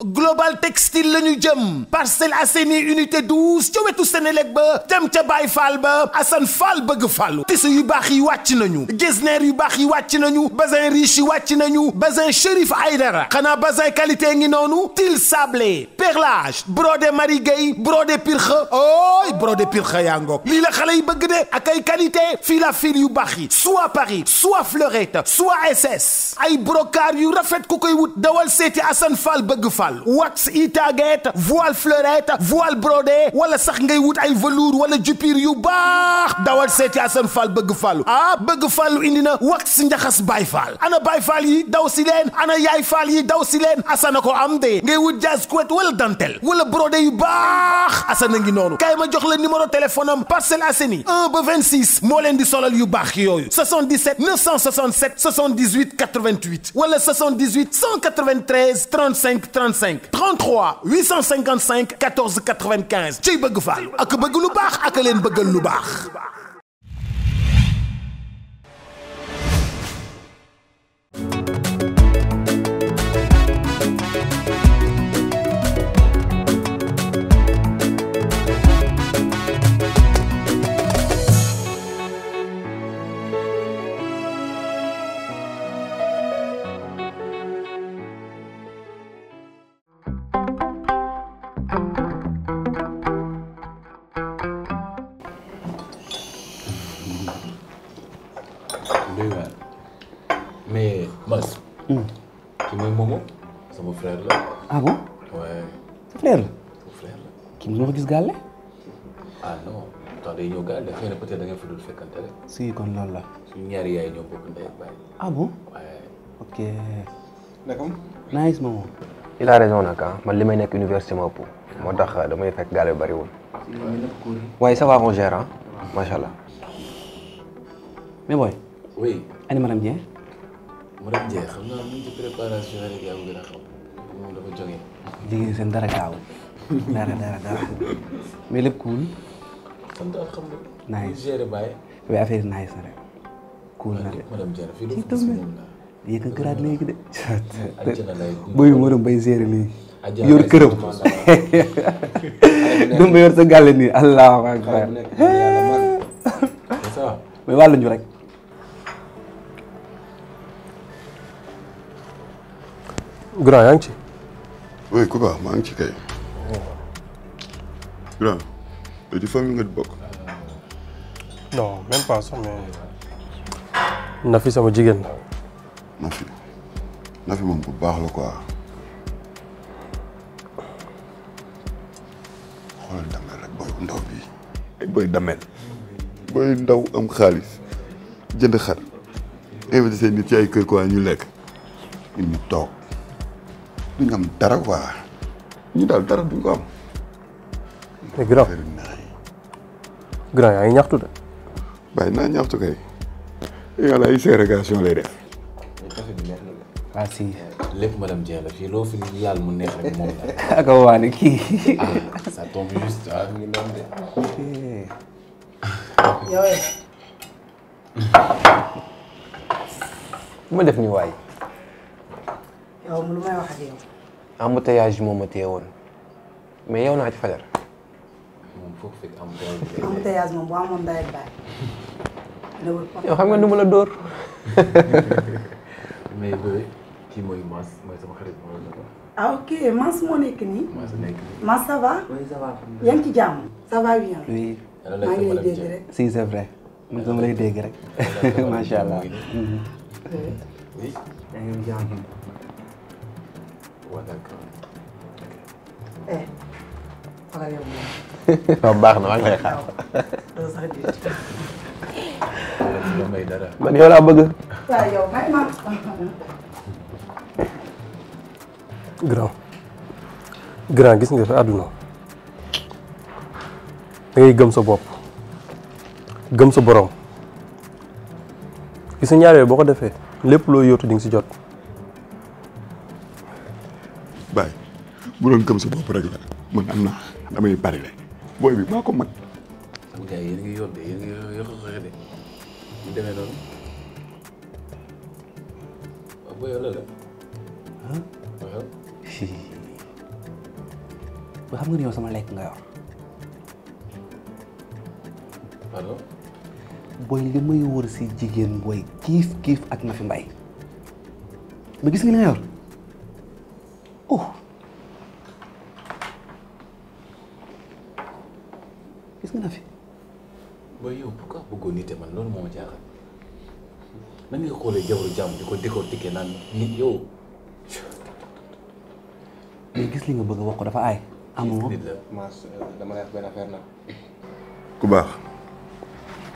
Global Textile la ñu jëm Parcelles Assainies unité 12 ca wetu Sénélec ba dem ca Baye Fall ba Assane Fall bëgg fallu tissu yu baax yi wàcc nañu getzner yu baax yi wàcc nañu bazin riche yi wàcc nañu bazin Chérif Aïdara xanaa bazin qualité ngi noonu til sablé perlage brodé Marie Gueye brodé pirxa ooy brodé pirxa yaa ngoog lii la xale yi bëgg de ak ay qualité fil à fil yu baax yi soit Paris soit Fleurette soit SS ay brocart yu rafet ku koy wut dawal seeti Assane Fall bëgg fall wax itaguette voile Fleurette voile brodé wala sax ngay wut ay velours wala jupir yu baax dawal seeti Assane Fall bëgg fallu bëgg fallu indi na wax njaxas Baye Fall ana Baye Fall yi daw si leen ana Yaay Fall yi daw si leen Assane ko am de ngay wut jazz couette wala dentelle wala brodé yu baax Assane ngi noonu kay ma jox la numéro téléphone am Parcelles Assainies 1 ba 26 moo leen di solal yu baax yooyu 77 967 78 88 wala 78 193 35 35 33 855 14 95 ciy bëgg Fall ak bëgg lu baax ak leen bëggal lu baax. mais Mas. Qui mooy Momo sama frère la. Ah bon? Ouais. Sa frère la? Sama frère la. Kii mosuma ko gis gàlle? Ah non temps day ñëw gàlle xëy na peut-être da ngeen fa dul fekkante rek. Si kon loolu la. suñu ñaari yaay ñoo bokk ndey ak baay. Ah bon? Ouais. Ok. D'accord. Nice Momo. Il a raison nag man li may nekk université ma ëpp moo tax damay fekk gàlle yu bariwul. waaye ça va on gère ah macha allah. Mais boy. Oui. Ani madame Dieng. Madame Dieng xam naa mu ngi ci préparation rek yaa ngi gën a xam moom dafa jógee. Liggéey seen dara gaaw. dara. Mais lépp cool. sant alhamdulilah. Nice. Géré Baye. Mais affaire nice na rek. Cool na de. Madame Dieng fii Kii du tam yéeg a gëraat léegi de. àjjana lay Boy moo doon bay gérer léegi. àjjana yor lay këram. Dum ba yor sa gàlle nii allahu akbar. ça va. Mais wàllu ñu rek. Grand yaa ngi ci. Oui Kuba maa ngi ci kay. Grand yow ci famille nga bokk. non même pas sax mais Nafi sama jigéen la. Nafi moom bu baax la quoi. xoolal damel rek booy bu ndaw bii. ay booy damel. booy ndaw am xaalis jënd xar invité seen nit ci ay kër quoi ñu lekk ñu toog duñ am dara quoi ñu daal dara duñ ko am. mais grand yaa ngi ñaxtu de. bàyyi naa ñaxtu kay yàlla ay ségrégation lay def. café bi neex na la. Ah si. lépp madame Dieng la fii loo fi laal mu neex rek moom la. Ak waane kii. ah ça tombe juste ah mi ngi noonu de. Yow lu ma def nii waay. yow lu may wax ak yow. embouteillage moo ma téye woon mais yow naa ci fajar. moom foog fekk embouteillage moom bu amoon ndey ak baay. yow xam nga nu ma la dóor. mais booy kii mooy Mass mooy sama xarit moo la ko. Ah ok Mass moo nekk nii. Mass nekk nii. Mass ça va. Oui ça va. yaa ngi ci jàmm. ça va bien. Oui. maa ngi lay dégg rek. Si c'est vrai. man dama lay dégg rek. Macha allah. oui. yaa ngi jàmm. waaw d'accord. eh. wala yow moom. waaw baax na maa ngi lay xaar. doo sax di. wala may dara. man yow laa bëgg. waaw yow may ma. grand gis nga fi àdduna da ngay gëm sa bopp gëm sa borom gis nga ñaar yooyu boo ko defee lépp loo yóotu di nga si jot. Baye bu doon gëm sa bopp rek la man am naa damay bari le booy bi maa ko mag. sama gars yi yéen a ngi yóbbu de yéen a ngi yokk de ñu demee noonu. waaw booy yow la la. ba xam nga ni yow sama lekk nga yor. pardon. booy li may wër si jigéen booy kiif ak Nafi Mbaye ba gis nga li nga yor gis nga Nafi. booy yow pourquoi bëggoon nite man loolu moo ma jaaxal nan nga xoolee jabaru jàmm di ko décortiquer naan nit yow. mais gis li nga bëgg a wax ko dafa aay. amoo nit la. Mass dama lay wax benn affaire nag. ku baax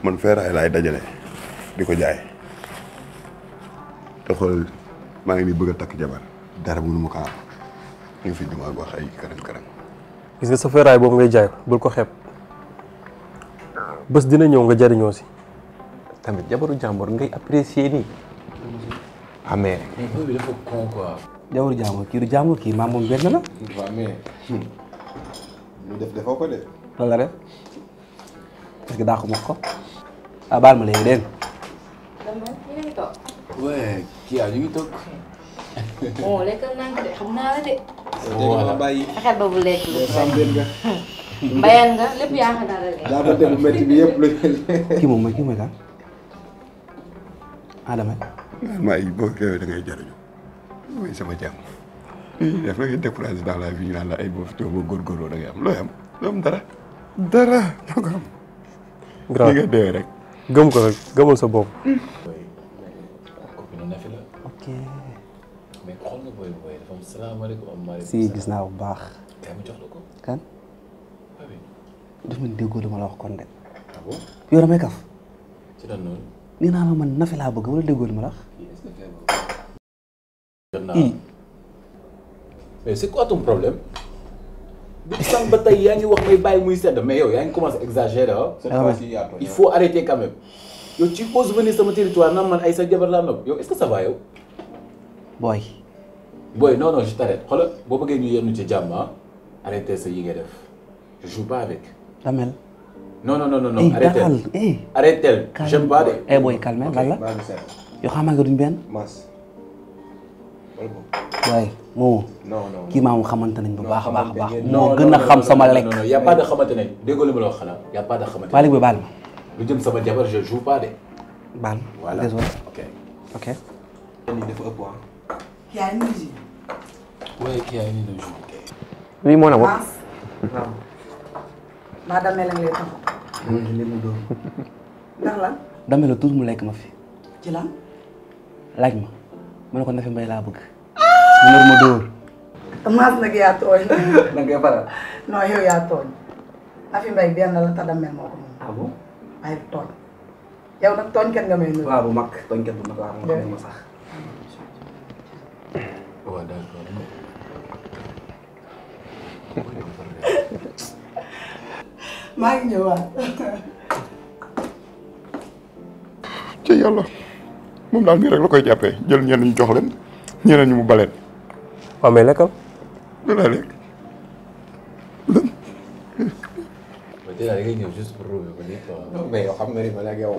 man feeraay laay dajale di ko jaay te xool maa ngi nii bëgg a takk jabar dara mënu ma ko am nga fi di ma wax ay karang-karang. gis nga sa feeraay boobu ngay jaay bul ko xeeb bés dina ñëw nga jariñoo si. tamit jabaru jàmbur ngay apprécier nii. amee. mais booy bi dafa con quoi. jabaru jàmbur kii du jàmbur kii maam moom benn la. waaw mais. lu def defoo ko de. loolu la def parce que daa ko mos ko baal ma léegi dégg dama ñu ngi toog. ouais kii ñu ngi toog. bon lekkal naa ko de xam naa la de. voilà bàyyi. xel ba bu lekk lu. sàmbeen nga. mbayaan nga lépp yaa xam naa la lekk. daa bëgg bu métti bi yëpp la jël. kii moom mooy kan Adama. maa yi boo teewee da ngay jariñu mooy sama jàmm. def na ngay découragé dans la vie ñu naan la ay boo fi teew boo góorgóorloo da ngay am looy am doo am dara doo ko am. grave li nga dee rek. gëm ko rek gëmal sa bopp. copine Nafi la. ok. mais xool nga booy dafa am salaamaaleykum am maaleykum si gis naa bu baax. kay ma jox la ko. kan. oui. daf ma déggoo li ma la wax kon de. ah bon. yow damay kaf. ci lan noonu. nii naa la man Nafi laa bëgg wala déggoo li ma la wax. mais c'est quoi ton problème. bi sànq ba tey yaa ngi wax may bàyyi muy sedd mais yow yaa ngi commencé exagérer il faut arrêter quand même. yow tu oses venir sama territoire naan man ay sa jabar laa nopp yow est-ce que ça va yow. booy. booy non je t'arrête xoolal boo bëggee ñu yenn ci jàmm arrêter sa yi ngay def je joue pas avec. Damel. non arrêtel j'aime pas de. booy calme lan la. yoo xam nga duñ benn. Mass. waaye moo. non kii maa mu xamante nañ bu baax a baax. moo gën a xam sama lekk. non y a pas de xamante nañ déggoo li ma la wax xanaa y a pas de xamante nañ. Malick bi baal ma. lu jëm sama jabar je joue pas de. baal voilà désolé. ok. dafa ëpp ah. yaa ngi nuyu. ouais kii yaa ngi nii jour. oui moo na ma. Mass. maa Damel la ngay taxaw. ndax lan. Damel la tuut mu lekk ma fi. ci lan. laaj ma ne ko Nafi Mbaye laa bëgg. mu nar ma dóor. Mass nag yaa tooñ. da ngay faral. non yow yaa tooñ. Nafi Mbaye benn la te Damel moo ko moom. ah bon. waaye tooñ. yow nag tooñkat nga may nuyu. waaw bu mag tooñkat bu mag waaw xam ma sax. waaw d'accord. maa ngi ñëwaat. ci yàlla moom daal nii rek la koy jàppee jël ñenn ñu jox leen ñeneen ñu mu baleen. waaw mais lekkal. lu laa lekk. déjà da ngay ñëw juste pour rouler ko nit quoi. non mais yow xam nga ni ma ak yow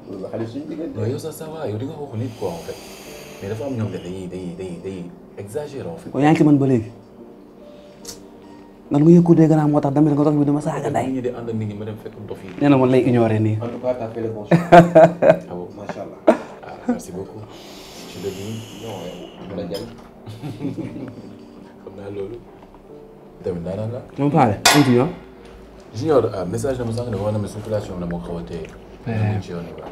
loolu la xale suñu diggante. non yow ça va yow di nga wax nit quoi en fait mais dafa am ñoom dañuy exagérer en fait. kon yaa ngi ci man ba léegi. man mu yëg ko dégg naa moo tax Damel nga dox bi dama saaga nday. nit ñi di ànd ak nit ñi ma dem fekk ndox yi. nee na man lay ignorer nii. en tout cas t'as fait le bon choix. ah bon macha allah. ah merci beaucoup. je le dis. non mën a jël. xam naa loolu. tamit daanaka la. moom Fale. continuons. Junior message na ma sànq ne wax na ma circulation na moo xaw a téye. ci yoon bi.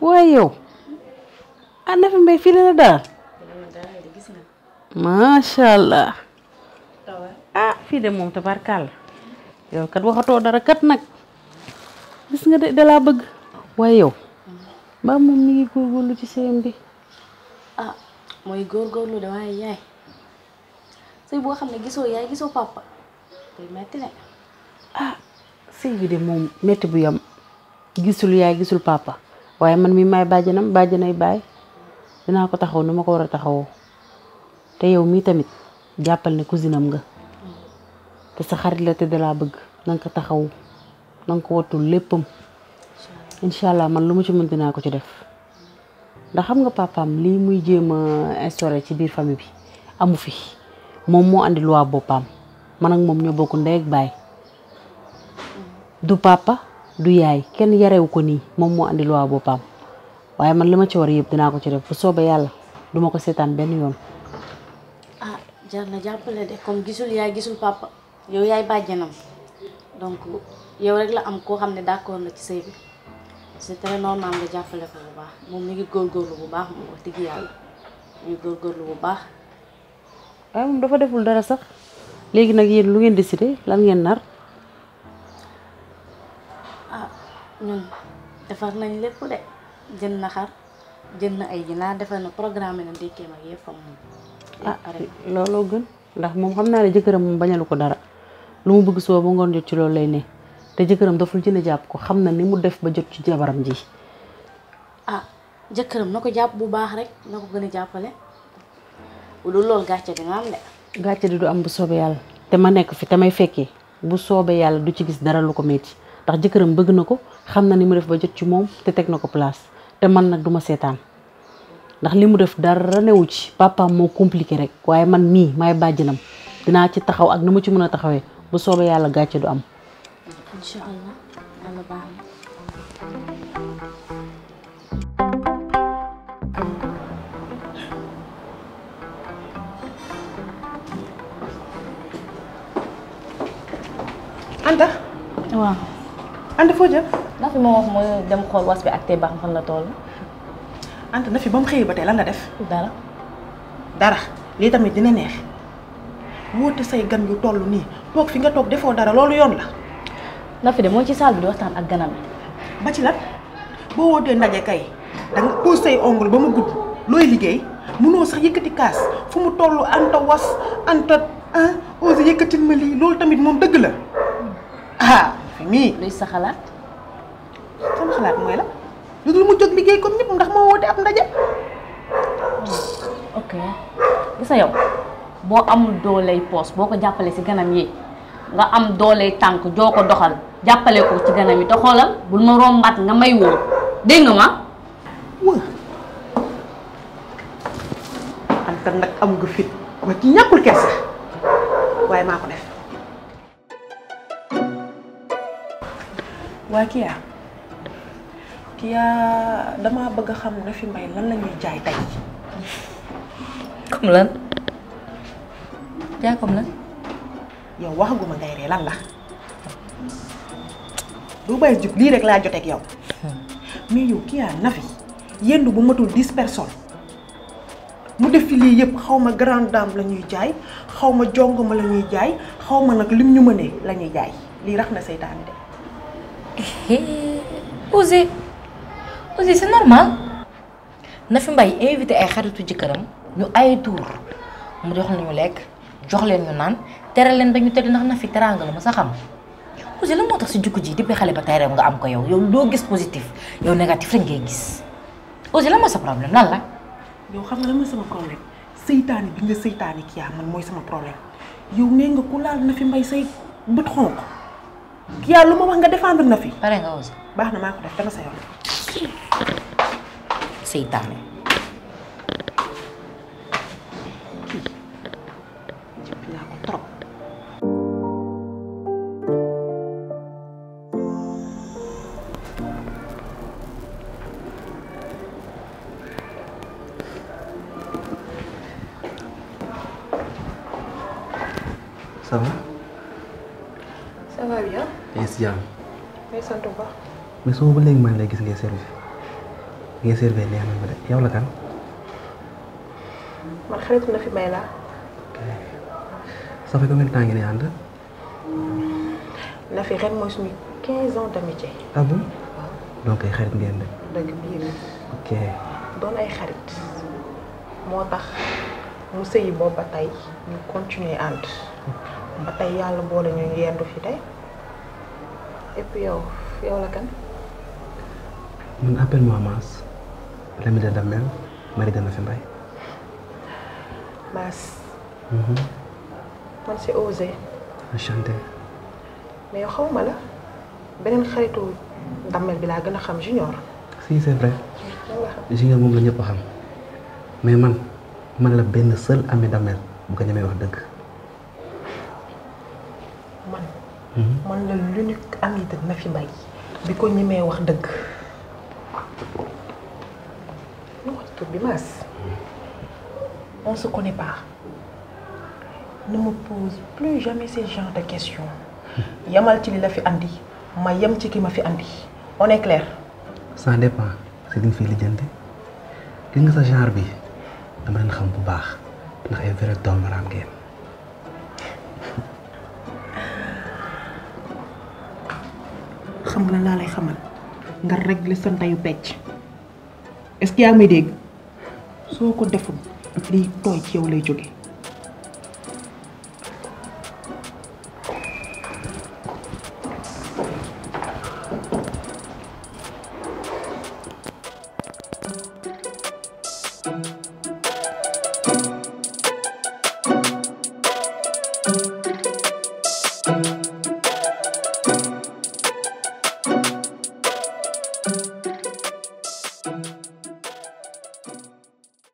waaye yow Nafi Mbaye fii la daal macha allah fii de moom tabarkàlla yow kat waxatoo dara kat nag gis nga de dalaa bëgg waaye yow mbaa moom mi ngi góorgóorlu ci sëyam bi mooy góorgóorlu de waaye yaay sëy boo xam ne gisoo yaay gisoo papa day metti ne. sëy bi de moom metti bu yam gisul yaay gisul papa waaye man mi may bàjjanay baay dinaa ko taxaw nu ma ko war a taxawoo te yow mii tamit jàppal ne cousine am nga te sa xarit la te dalaa bëgg na nga ko taxaw na nga ko wattul léppam incha allah man lu mu ci mën dinaa ko ci def ndax xam nga papaam lii muy jéem a instauré ci biir famille bi amu fi moom moo andi loi boppam man ak moom ñoo bokk ndey ak baay du papa du yaay kenn yarewu ko nii moom moo andi loi boppam waaye man li ma ci war yëpp dinaa ko ci def bu soobee yàlla duma ko seetaan benn yoon. ah jar na jàppale de comme gisul yaay gisul papa yow yaay bàjjanam donc yow rek la am koo xam ne d'accord na ci sëy bi c'est très normal nga jàppale ko bu baax moom mi ngi góorgóorlu bu baax moom wax dëgg yàlla mi ngi góorgóorlu bu baax. waaye moom dafa deful dara sax léegi nag yéen lu ngeen décidé lan ngeen nar. ah ñun defar nañ lépp de jënd na xar jënd na ay ginaar defar na programme na ndékkeem ak yëpp am looloo gën ndax moom xam naa ne jëkkëram moom bañalu ko dara lu mu bëgg soo ba ngoon jot ci loolu lay ne te jëkkëram daful jënd jàpp ko xam na ni mu def ba jot ci jabaram ji. ah jëkkëram na ko jàpp bu baax rek na ko gën a jàppale bu dul loolu gàcce dina am de. gàcce di du am bu soobee yàlla te ma nekk fi te may fekkee bu soobee yàlla du ci gis dara lu ko metti ndax jëkkëram bëgg na ko xam na ni mu def ba jot ci moom te teg na ko place te man nag duma seetaan ndax li mu def dara newu ci papaam moo compliqué rek waaye man mii maay bàjjanam dinaa ci taxaw ak na ma ci mën a taxawee bu soobee yàlla gàcce du am. incha allah yàlla baax na. Anta. waaw. Anta foo jëm. Nafi moo wax mooy dem xool was bi ak tey baax fan la toll. Anta Nafi ba mu xëyee ba tey lan nga def. dara. dara lii tamit dina neex woote say gan yu toll nii toog fi nga toog defoo dara loolu yoon la. Nafi de mooy ci salle bi di waxtaan ak ganam. ba ci lan boo wootee ndaje kay danga pose say ongle ba mu gudd looy liggéey mënoo sax yëkkati kaas fu mu toll Anta was Anta ose yëkkatil ma lii loolu tamit moom dëgg la fi mii. luy sa xalaat. sama xalaat mooy la lu dul mu jóg liggéey comme ñëpp ndax moo woote ab ndaje. ok gis nga yow boo amul dooley poos boo ko jàppale ci ganam yi nga am dooley tànk joo ko doxal jàppale ko ci ganam yi te xoolal bul ma rombaat nga may woo dégg nga ma. wë Anta nag am nga fit ba ci ñàkkul kersa waaye maa ko def. waaye Kia damaa bëgg a xam Nafi Mbaye lan la ñuy jaay tey. comme lan jaay comme lan. yow waxaguma ngay ree lan la. du bay jub lii rek laa joteeg yow. mais yow Kia Nafi yendu bu matul 10 personnes mu def fi lii yëpp xaw ma grande dame la ñuy jaay xaw ma jongoma la ñuy jaay xaw ma nag lim ñu mënee la ñuy jaay lii rax na seytaane de. Ouzé c'est normal Nafi Mbaye invité ay xaritu jëkkëram ñu ay tour mu jox leen ñu lekk jox leen ñu naan teral leen ba ñu tëdd ndax Nafi teraanga la ma sa xam Ouzé la moo tax si jukku ji depuis xale ba tey rek nga am ko yow doo gis positif yow négatif rek ngay gis Ouzé la moo sa problème lan la. yow xam nga lan mooy sama problème seytaane bi nga seytaane Kia man mooy sama problème yow nee nga ku laal Nafi Mbaye say bët xonq Kia lu ma wax nga défendre Nafi. pare nga Ouzé. baax na maa ko def dama sa yoon. seytaane. jëpp naa ko trop. ça va. ça va bien. yaa ngi si jàmm. may sant bu baax. mais soo ba léegi man lay gis ngay servi neex na ma de yow la kan. man xaritu Nafi Mbaye laa. ça fait combien de temps ngeen di ànd. Nafi ren mooy suñu 15 ans d'amitié. ah bon. donc ay xarit ngeen de. dëgg biir ok. doon ay xarit moo tax mu sëyi boobu ba tey ñu continuer ànd ba tey yàlla boole ñu yendu fi tey et puis yow la kan. man appelle-moi Mass l'ami de Damel mari de Nafi Mbaye. Mass. man c'est Ouzé. enchanté. mais yow xawma la beneen xaritu Damel bi laa gën a xam Junior. si c'est vrai Junior moom la ñëpp a xam mais man la benn seul ami Damel bu ko ñemee wax dëgg. man la l'unique ami de Nafi Mbaye bi ko ñemee wax dëgg. nu wax tur bi Mass. On se connaît pas. Ne me pose plus jamais ce genre de questions. Yamal ci li la fi andi ma yem ci ki ma fi andi on est clair. Ça dépend si li nga fiy lijjanti gis nga sa genre bi dama leen xam bu baax ndax ay vrai doomaraam ngeen. xam nga laa lay xamal nga régler sa ndeyu pecc est-ce que yaa may dégg soo ko deful liy tooy ci yow lay jóge